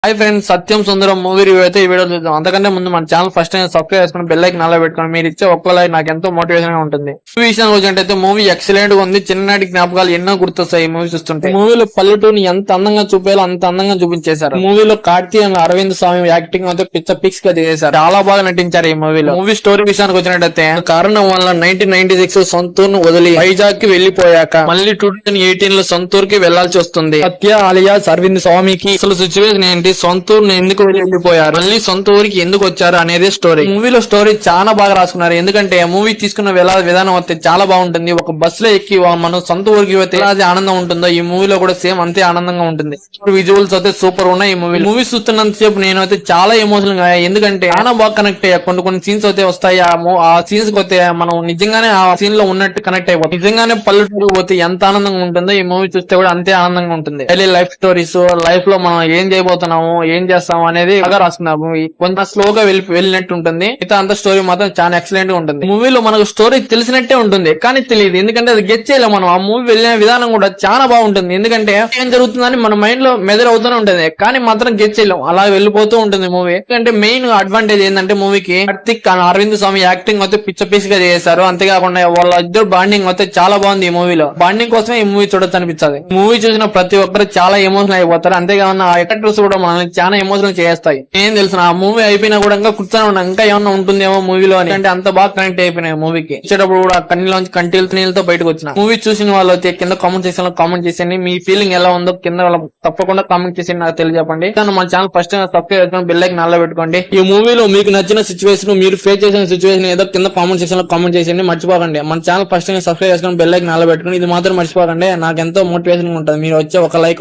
Hi friends, సత్యం సుందరం movie review అయితే ఈ video చూద్దాం. అంతకంటే ముందు మన ఛానల్ ఫస్ట్ టైం సబ్స్క్రైబ్ చేసుకుని బెల్ ఐకాన్ ఆల్ పెట్టుకోండి. మీరు ఇచ్చే ఒక్క లైక్ నాకు ఎంతో మోటివేషన్ గా ఉంటుంది. ఈ విషయానికి వచ్చినట్టయితే మూవీ ఎక్సలెంట్ గా ఉంది. చిన్ననాటి జ్ఞాపకాలు ఎన్నో గుర్తొస్తాయి ఈ మూవీ చూస్తుంటే. మూవీలో పల్లెటూరుని ఎంత అందంగా చూపేయాలో అంత అందంగా చూపించేశారు. మూవీలో కార్తీ అండ్ అరవింద్ స్వామి యాక్టింగ్ అయితే పిక్స్ గా చేశారు. చాలా బాగా నటించారు ఈ మూవీలో. మూవీ స్టోరీ విషయానికి వచ్చినట్టయితే కారణం వల్ల 1996 సొంతూరును వదిలి వైజాగ్ కి వెళ్లిపోయాక మళ్ళీ 2018 లో సొంతూరుకి వెళ్లాల్సి వస్తుంది. సత్య అలియాస్ అరవింద్ స్వామికి అసలు సిచ్యువేషన్ ఏంటి, సొంత ఊరిని ఎందుకు వెళ్ళిపోయారు, మళ్ళీ సొంత ఊరికి ఎందుకు వచ్చారు అనేది స్టోరీ. మూవీలో స్టోరీ చాలా బాగా రాసుకున్నారు. ఎందుకంటే మూవీ తీసుకున్న విధానం అయితే చాలా బాగుంటుంది. ఒక బస్ లో ఎక్కి మనం సొంత ఊరికి వెళ్తే ఎలా ఆనందం ఉంటుందో ఈ మూవీలో కూడా సేమ్ అంతే ఆనందంగా ఉంటుంది. విజువల్స్ అయితే సూపర్ ఉన్నాయి. ఈ మూవీ చూస్తున్నంత సేపు నేను అయితే చాలా ఎమోషనల్ గా, ఎందుకంటే చాలా బాగా కనెక్ట్ అయ్యా. కొన్ని సీన్స్ అయితే వస్తాయి, ఆ సీన్స్ పోతే మనం నిజంగానే ఆ సీన్ లో ఉన్నట్టు కనెక్ట్ అయిపోతుంది. నిజంగానే పల్లెటూరు పోతే ఎంత ఆనందంగా ఉంటుందో ఈ మూవీ చూస్తే కూడా అంతే ఆనందంగా ఉంటుంది. డైలీ లైఫ్ స్టోరీస్, లైఫ్ లో మనం ఏం చేయబోతున్నాము, ఏం చేస్తాం అనేది బాగా రాసుకున్నారు. మూవీ కొంత స్లోగా వెళ్ళినట్టు ఉంటుంది. అయితే అంత స్టోరీ మాత్రం చాలా ఎక్సలెంట్ గా ఉంటుంది. మూవీలో మనకు స్టోరీ తెలిసినట్టే ఉంటుంది కానీ తెలియదు, ఎందుకంటే అది గెస్ చేయలేము మనం. ఆ మూవీ వెళ్ళిన విధానం కూడా చాలా బాగుంటుంది. ఎందుకంటే ఏం జరుగుతుందని మన మైండ్ లో మెదర్ అవుతూనే ఉంటుంది కానీ మాత్రం గెస్ చేయలేము, అలా వెళ్ళిపోతూ ఉంటుంది మూవీ. ఎందుకంటే మెయిన్ అడ్వాంటేజ్ ఏంటంటే మూవీకి కార్తిక్ అరవింద్ స్వామి యాక్టింగ్ అయితే పిచ్చ గా చేశారు. అంతేకాకుండా వాళ్ళ ఇద్దరు బాండింగ్ అయితే చాలా బాగుంది. ఈ మూవీలో బాండింగ్ కోసమే ఈ మూవీ చూడొచ్చు అనిపిస్తుంది. మూవీ చూసిన ప్రతి ఒక్కరు చాలా ఎమోషనల్ అయిపోతారు. అంతేకాకుండా ఆ యాక్టర్స్ కూడా మనల్ని చాలా ఎమోషనల్ చేస్తాయి. ఏం తెలుసు, ఆ మూవీ అయిపోయినా కూడా ఇంకా కూర్చొని ఉన్నా ఇంకా ఏమన్నా ఉంటుందేమో మూవీలో అని, అంటే అంత బాగా కనెక్ట్ అయిపోయినాయి మూవీకి. వచ్చేటప్పుడు కూడా కన్నీళ్ళలోంచి నీళ్ళతో బయటకు వచ్చిన. మూవీ చూసిన వాళ్ళు అయితే కింద కామెంట్ సెక్షన్ లో కామెంట్ చేసేయండి. మీ ఫీలింగ్ ఎలా ఉందో కింద తప్పకుండా కామెంట్ చేసి నాకు తెలియజెప్పండి. మన ఛానల్ ఫస్ట్ సబ్స్క్రైబ్ చేసుకొని బెల్ ఐకాన్ ఆల్ పెట్టుకోండి. ఈ మూవీలో మీకు నచ్చిన సిచ్యువేషన్, మీరు ఫేస్ చేసిన సిచ్యువేషన్ ఏదో కింద కామెంట్ సెక్షన్ లో కామెంట్ చేసేయండి. మర్చిపోకండి మన ఛానల్ ఫస్ట్ సబ్స్క్రైబ్ చేసుకొని బెల్ ఐకాన్ ఆల్ పెట్టుకోండి. ఇది మాత్రం మర్చిపోకండి, నాకు ఎంతో మోటివేషన్ ఉంటుంది. మీరు వచ్చే ఒక లైక్